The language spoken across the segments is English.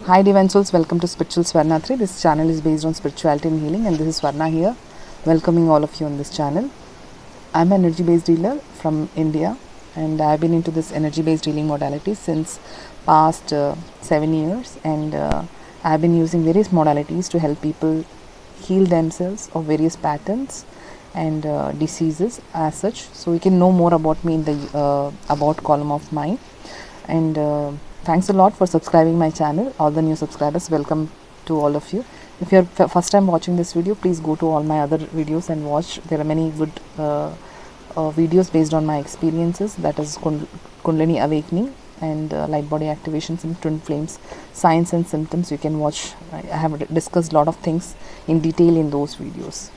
Hi Divine Souls, welcome to Spiritual Swarnalatha. This channel is based on spirituality and healing, and this is Swarna here, welcoming all of you on this channel. I'm an energy based healer from India, and I've been into this energy based healing modality since past 7 years, and I've been using various modalities to help people heal themselves of various patterns and diseases as such. So you can know more about me in the about column of mine, and thanks a lot for subscribing my channel. All the new subscribers, welcome to all of you. If you're first time watching this video, please go to all my other videos and watch. There are many good videos based on my experiences, that is Kundalini awakening and light body activations and twin flames, signs and symptoms. You can watch. I have discussed a lot of things in detail in those videos.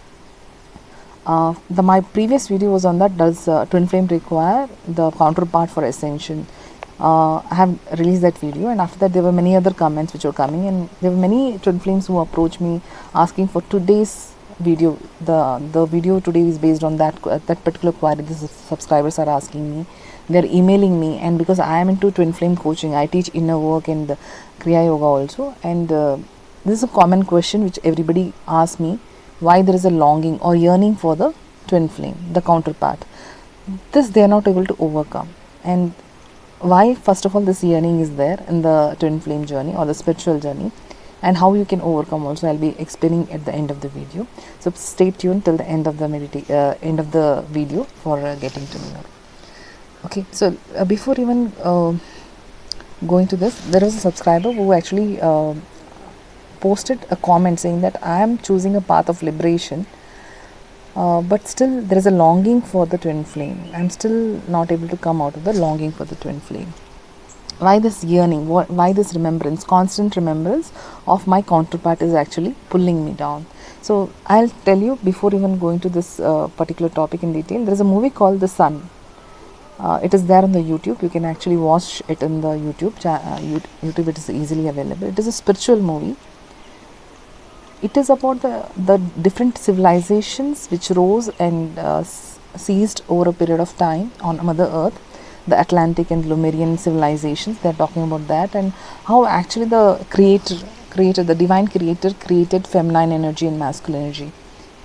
My previous video was on that, does twin flame require the counterpart for ascension? I have released that video, and after that there were many other comments which were coming, and there were many twin flames who approached me asking for today's video. The video today is based on that particular query the subscribers are asking me. They are emailing me, and because I am into twin flame coaching, I teach inner work and Kriya Yoga also, and this is a common question which everybody asks me, why there is a longing or yearning for the twin flame, the counterpart. This they are not able to overcome, and why first of all this yearning is there in the twin flame journey or the spiritual journey, and how you can overcome also I'll be explaining at the end of the video. So stay tuned till the end of the end of the video for getting to know. Okay, so before even going to this, there was a subscriber who actually posted a comment saying that I am choosing a path of liberation, but still there is a longing for the twin flame. I am still not able to come out of the longing for the twin flame. Why this yearning? Why this remembrance? Constant remembrance of my counterpart is actually pulling me down. So I'll tell you before even going to this particular topic in detail. There is a movie called The Sun. It is there on the YouTube. You can actually watch it in the YouTube. YouTube, it is easily available. It is a spiritual movie. It is about the different civilizations which rose and ceased over a period of time on Mother Earth, the Atlantic and Lemurian civilizations. They are talking about that, and how actually the the divine creator created feminine energy and masculine energy,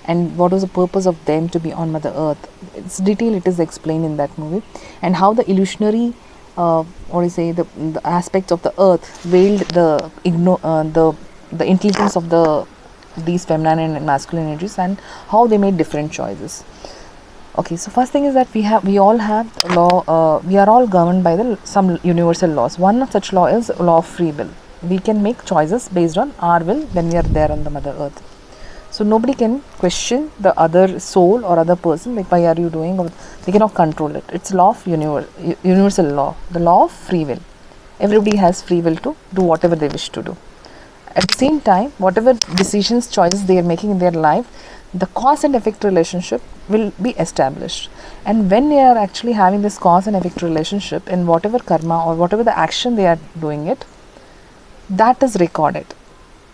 and what was the purpose of them to be on Mother Earth. It's detail, it is explained in that movie, and how the illusionary the aspects of the earth veiled the intelligence of these feminine and masculine energies, and how they made different choices. Okay, so first thing is that we all have law. We are all governed by some universal laws. One of such law is law of free will. We can make choices based on our will when we are there on the Mother Earth. So nobody can question the other soul or other person, like why are you doing, or they cannot control it. It's law of universal law, the law of free will. Everybody has free will to do whatever they wish to do. At the same time, whatever decisions, choices they are making in their life, the cause and effect relationship will be established. And when they are actually having this cause and effect relationship in whatever karma or whatever the action they are doing it, that is recorded.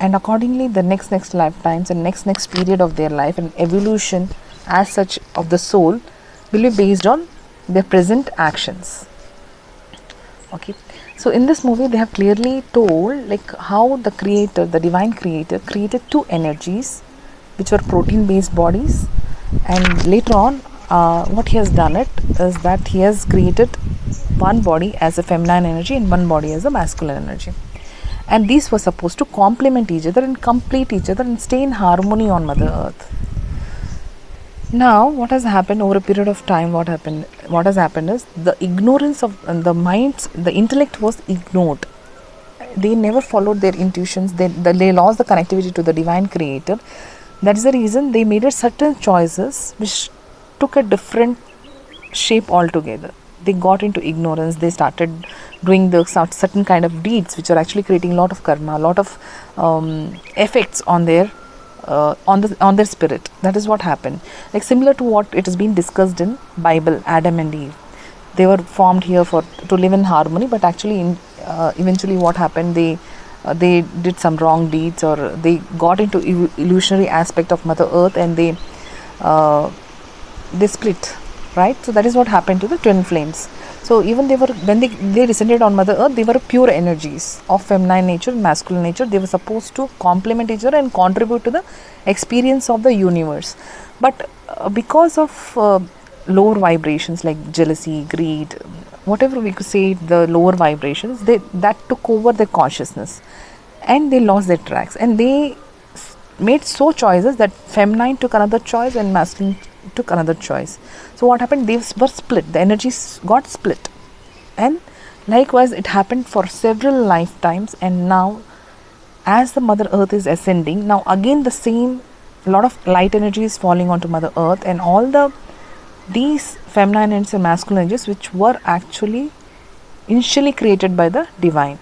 And accordingly, the next lifetimes and next period of their life and evolution as such of the soul will be based on their present actions. Okay. So in this movie, they have clearly told like how the creator, the divine creator, created two energies which were protein based bodies, and later on what he has done it is that he has created one body as a feminine energy and one body as a masculine energy, and these were supposed to complement each other and complete each other and stay in harmony on Mother Earth. Now what has happened over a period of time, what has happened is the ignorance of the minds, the intellect was ignored. They never followed their intuitions. They lost the connectivity to the divine creator. That is the reason they made certain choices which took a different shape altogether. They got into ignorance. They started doing the certain kind of deeds which are actually creating a lot of karma, a lot of effects on their on their spirit. That is what happened. Like similar to what it has been discussed in Bible, Adam and Eve. They were formed here to live in harmony, but actually eventually what happened, they did some wrong deeds, or they got into illusionary aspect of Mother Earth, and they split, right? So that is what happened to the twin flames. So even they were, when they descended on Mother Earth, they were pure energies of feminine nature, masculine nature. They were supposed to complement each other and contribute to the experience of the universe. But because of lower vibrations like jealousy, greed, whatever we could say, the lower vibrations, that took over their consciousness, and they lost their tracks, and they made so choices that feminine took another choice and masculine took another choice. So what happened? They were split. The energies got split, and likewise it happened for several lifetimes. And now, as the Mother Earth is ascending, now again the same, lot of light energy is falling onto Mother Earth, and all these feminine energies and masculine energies, which were actually initially created by the divine.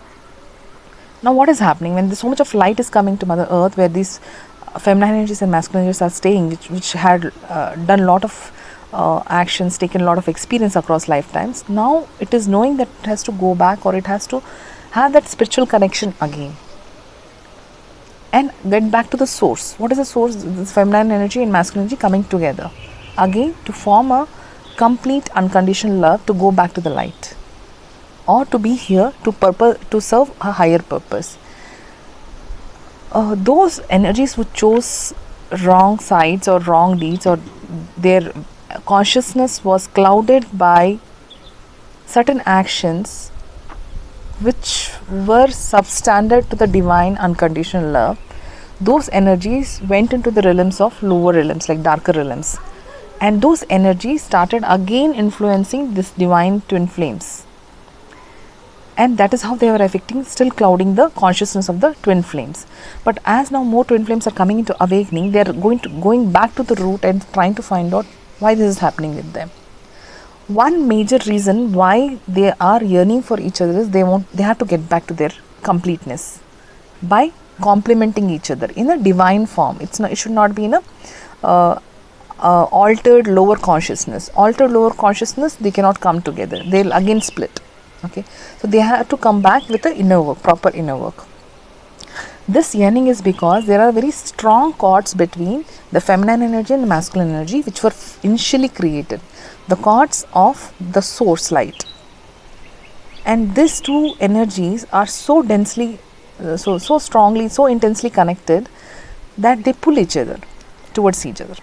Now what is happening when so much of light is coming to Mother Earth, where these feminine energies and masculine energies are staying, which had done a lot of actions, taken a lot of experience across lifetimes. Now it is knowing that it has to go back, or it has to have that spiritual connection again and get back to the source. What is the source? This feminine energy and masculine energy coming together again to form a complete unconditional love, to go back to the light, or to be here to serve a higher purpose. Those energies who chose wrong sides or wrong deeds, or their consciousness was clouded by certain actions which were substandard to the divine unconditional love, those energies went into the realms of lower realms, like darker realms, and those energies started again influencing this divine twin flames, and that is how they were affecting, still clouding the consciousness of the twin flames. But as now more twin flames are coming into awakening, they are going back to the root and trying to find out why this is happening with them. One major reason why they are yearning for each other is they have to get back to their completeness by complementing each other in a divine form. It should not be in a altered lower consciousness. Altered lower consciousness, they cannot come together. They'll again split. Okay, so they have to come back with the inner work, proper inner work. This yearning is because there are very strong cords between the feminine energy and the masculine energy, which were initially created, the cords of the source light. And these two energies are so densely, so strongly, so intensely connected that they pull each other towards each other.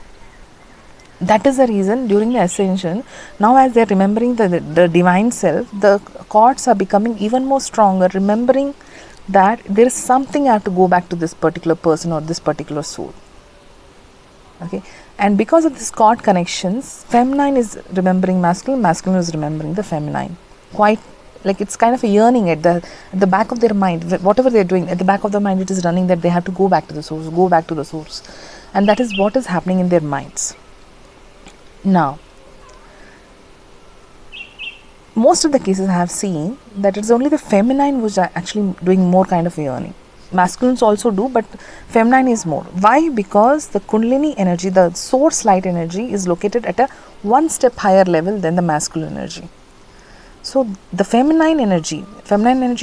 That is the reason during the ascension, now as they are remembering the divine self, the cords are becoming even more stronger, remembering that there is something I have to go back to this particular person or this particular soul. Okay, and because of these cord connections, feminine is remembering masculine, masculine is remembering the feminine. Quite like it's kind of a yearning at the back of their mind. Whatever they are doing, at the back of the mind, it is running that they have to go back to the source, go back to the source, and that is what is happening in their minds. Now, most of the cases I have seen that it's only the feminine which are actually doing more kind of yearning. Masculines also do, but feminine is more. Why? Because the Kundalini energy, the source light energy, is located at a one step higher level than the masculine energy. So the feminine energy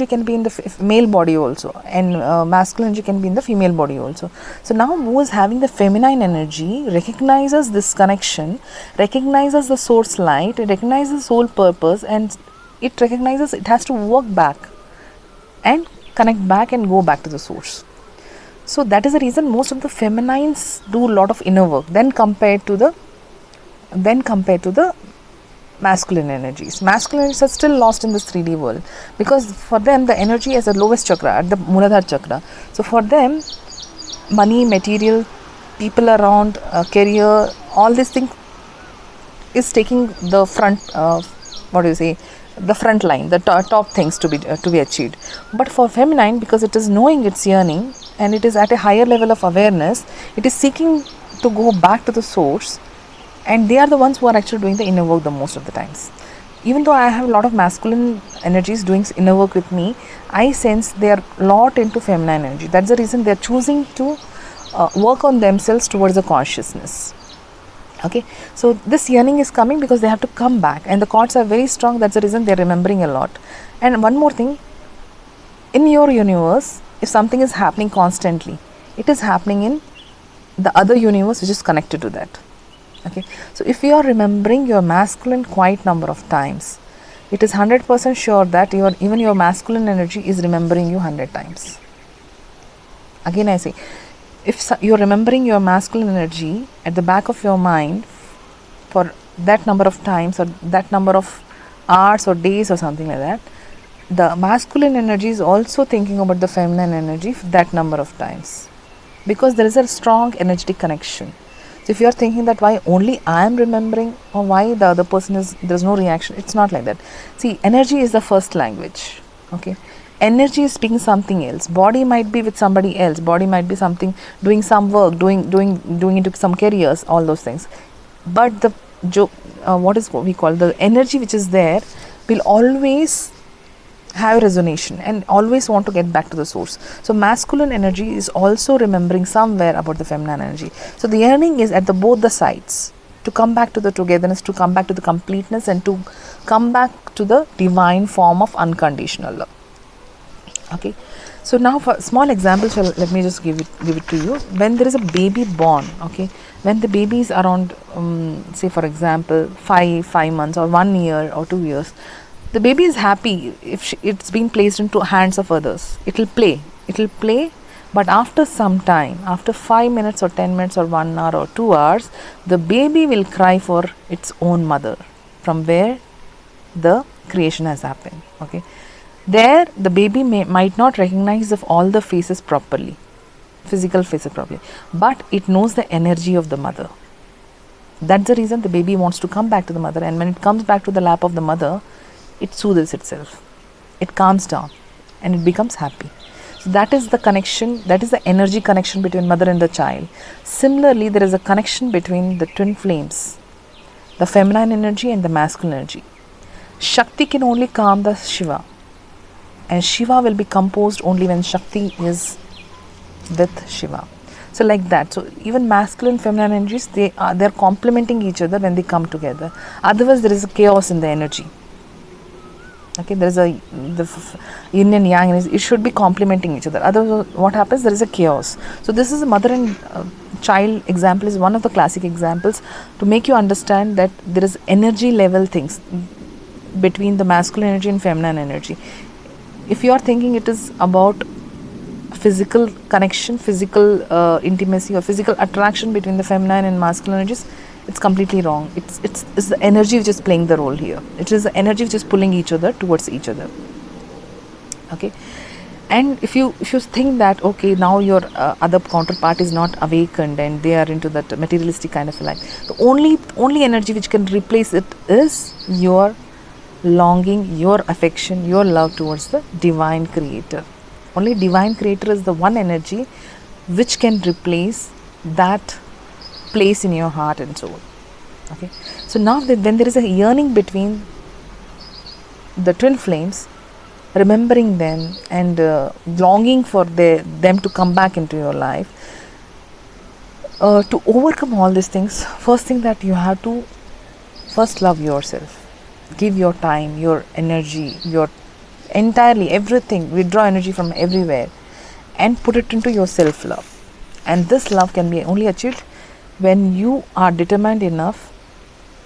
can be in the male body also, and masculine energy can be in the female body also. So now who is having the feminine energy recognizes this connection, recognizes the source light, it recognizes the soul purpose, and it recognizes it has to work back and connect back and go back to the source. So that is the reason most of the feminines do a lot of inner work then compared to the masculine energies. Masculine energies are still lost in this 3D world, because for them the energy is the lowest chakra, at the Muladhara chakra. So for them, money, material, people around, career, all these things is taking the front, the front line, the top things to be achieved. But for feminine, because it is knowing its yearning and it is at a higher level of awareness, it is seeking to go back to the source. And they are the ones who are actually doing the inner work the most of the times. Even though I have a lot of masculine energies doing inner work with me, I sense they are a lot into feminine energy. That's the reason they are choosing to work on themselves towards the consciousness. Okay, so this yearning is coming because they have to come back, and the cords are very strong. That's the reason they are remembering a lot. And one more thing, in your universe, if something is happening constantly, it is happening in the other universe which is connected to that. Okay, so if you are remembering your masculine quite number of times, it is 100% sure that even your masculine energy is remembering you 100 times. Again I say, if you're remembering your masculine energy at the back of your mind for that number of times or that number of hours or days or something like that, the masculine energy is also thinking about the feminine energy that number of times, because there is a strong energetic connection. So if you are thinking that why only I am remembering or why the other person is, there is no reaction, it's not like that. See, energy is the first language. Okay, energy is speaking something else. Body might be with somebody else. Body might be something, doing some work, doing into some careers, all those things. But the what we call the energy which is there will always have resonation and always want to get back to the source. So masculine energy is also remembering somewhere about the feminine energy. So the yearning is at the both the sides to come back to the togetherness, to come back to the completeness, and to come back to the divine form of unconditional love. Okay, so now for small examples, let me just give it to you. When there is a baby born, okay, when the baby is around say for example 5 months or 1 year or 2 years, the baby is happy if it's been placed into hands of others. It will play, but after some time, after 5 minutes or 10 minutes or 1 hour or 2 hours, the baby will cry for its own mother, from where the creation has happened. Okay, there the baby might not recognize of all the faces properly, physical faces properly, but it knows the energy of the mother. That's the reason the baby wants to come back to the mother, and when it comes back to the lap of the mother, it soothes itself, it calms down, and it becomes happy. So that is the connection, that is the energy connection between mother and the child. Similarly, there is a connection between the twin flames, the feminine energy and the masculine energy. Shakti can only calm the Shiva, and Shiva will be composed only when Shakti is with Shiva. So like that. So even masculine feminine energies, they are complementing each other when they come together. Otherwise there is a chaos in the energy. Okay, there is the yin and yang, it should be complementing each other. Otherwise what happens, there is a chaos. So this is a mother and child example, is one of the classic examples to make you understand that there is energy level things between the masculine energy and feminine energy. If you are thinking it is about physical connection, physical intimacy or physical attraction between the feminine and masculine energies, it's completely wrong. It's the energy which is playing the role here. It is the energy which is pulling each other towards each other. Okay, and if you think that okay, now your other counterpart is not awakened and they are into that materialistic kind of life, the only energy which can replace it is your longing, your affection, your love towards the divine creator. Only divine creator is the one energy which can replace that place in your heart and soul. Okay, so now when there is a yearning between the twin flames, remembering them and longing for them to come back into your life, to overcome all these things, first thing that you have to first love yourself. Give your time, your energy, your entirely everything, withdraw energy from everywhere and put it into your self-love. And this love can be only achieved when you are determined enough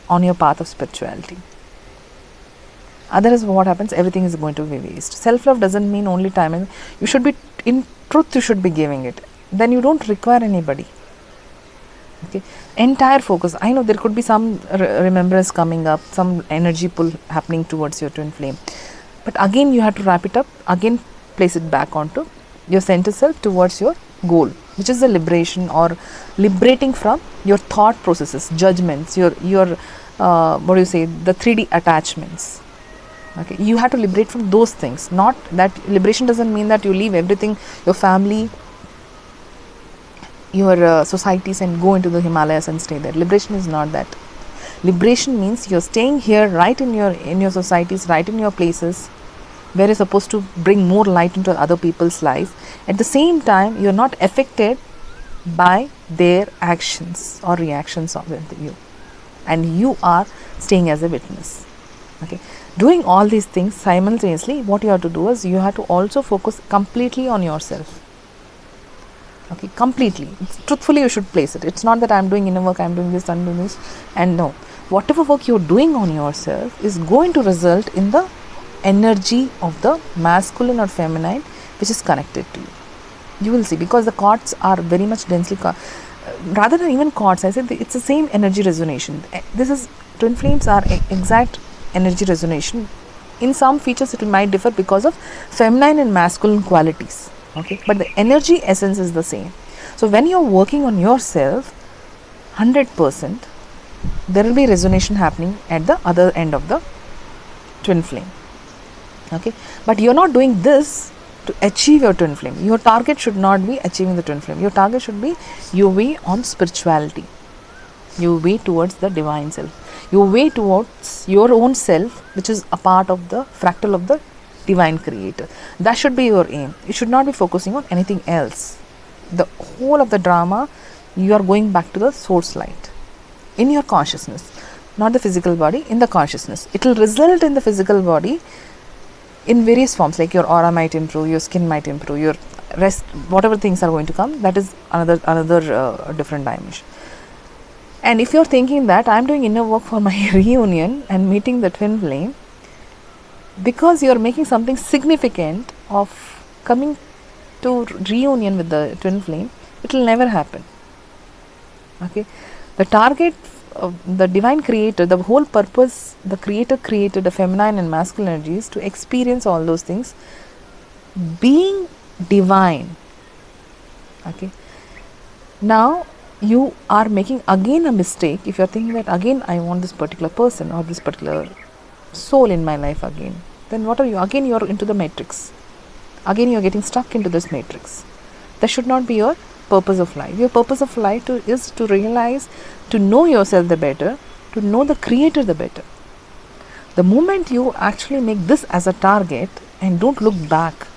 on your path of spirituality. Otherwise what happens, everything is going to be waste. Self-love doesn't mean only time, and you should be, in truth you should be giving it, then you don't require anybody. Okay, entire focus. I know there could be some remembrance coming up, some energy pull happening towards your twin flame, but again you have to wrap it up, again place it back onto your center self towards your goal, which is the liberation or liberating from your thought processes, judgments, your what do you say, the 3D attachments. Okay, you have to liberate from those things. Not that liberation doesn't mean that you leave everything, your family, your societies, and go into the Himalayas and stay there. Liberation is not that. Liberation means you're staying here, right in your societies, right in your places where you're supposed to bring more light into other people's life. At the same time, you're not affected by their actions or reactions of you, and you are staying as a witness. Okay, doing all these things simultaneously, what you have to do is you have to also focus completely on yourself. Okay, completely, truthfully you should place it. It's not that I'm doing inner work, I'm doing this, I'm doing this, and no, whatever work you're doing on yourself is going to result in the energy of the masculine or feminine which is connected to you. You will see, because the chords are very much densely rather than even chords, I said it's the same energy resonation. This is, twin flames are exact energy resonation. In some features it might differ because of feminine and masculine qualities, okay, but the energy essence is the same. So when you're working on yourself 100%, there will be resonation happening at the other end of the twin flame, okay, but you're not doing this to achieve your twin flame. Your target should not be achieving the twin flame. Your target should be your way on spirituality, your way towards the divine self, your way towards your own self, which is a part of the fractal of the divine creator. That should be your aim. You should not be focusing on anything else. The whole of the drama, you are going back to the source light in your consciousness, not the physical body, in the consciousness. It will result in the physical body in various forms, like your aura might improve, your skin might improve, your rest, whatever things are going to come, that is another different dimension. And if you're thinking that I'm doing inner work for my reunion and meeting the twin flame, because you're making something significant of coming to reunion with the twin flame, it will never happen, okay. The target of the divine creator, the whole purpose, the creator created the feminine and masculine energies to experience all those things being divine, okay. Now you are making again a mistake if you're thinking that again I want this particular person or this particular soul in my life again. Then what are you? Again you're into the matrix. Again you're getting stuck into this matrix. That should not be your purpose of life. Your purpose of life is to realize, to know yourself the better, to know the creator the better. The moment you actually make this as a target and don't look back,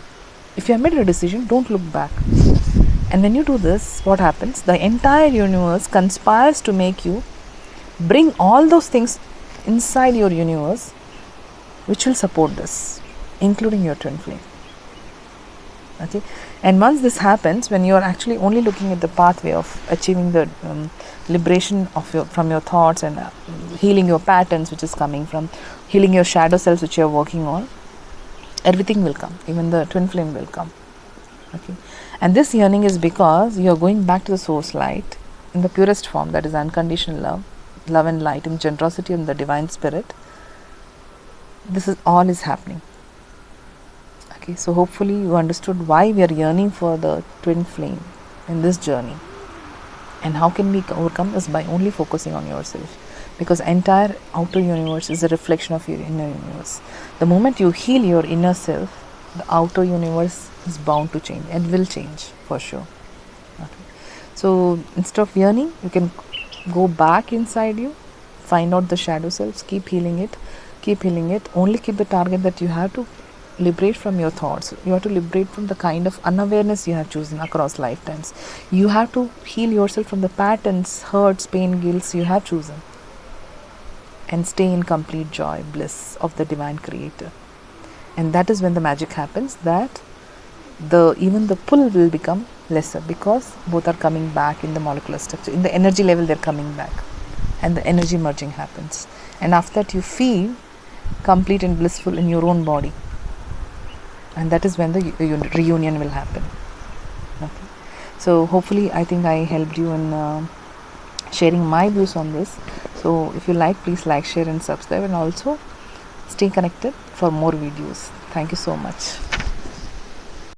if you have made a decision, don't look back. And when you do this, what happens? The entire universe conspires to make you bring all those things inside your universe which will support this, including your twin flame, okay. And once this happens, when you are actually only looking at the pathway of achieving the liberation of from your thoughts and healing your patterns, which is coming from healing your shadow selves, which you are working on, everything will come, even the twin flame will come, okay. And this yearning is because you are going back to the source light in the purest form, that is unconditional love and light and generosity and the divine spirit. This is all is happening, okay. So hopefully you understood why we are yearning for the twin flame in this journey, and how can we overcome this by only focusing on yourself, because entire outer universe is a reflection of your inner universe. The moment you heal your inner self, the outer universe is bound to change and will change for sure, okay. So instead of yearning, you can go back inside you, find out the shadow selves, keep healing it. Only keep the target that you have to liberate from your thoughts. You have to liberate from the kind of unawareness you have chosen across lifetimes. You have to heal yourself from the patterns, hurts, pain, guilt you have chosen, and stay in complete joy, bliss of the divine creator. And that is when the magic happens, that even the pull will become lesser, because both are coming back in the molecular structure. In the energy level, they're coming back, and the energy merging happens. And after that, you feel complete and blissful in your own body, and that is when the reunion will happen, okay. So hopefully I think I helped you in sharing my views on this. So if you like, please like, share and subscribe, and also stay connected for more videos. Thank you so much.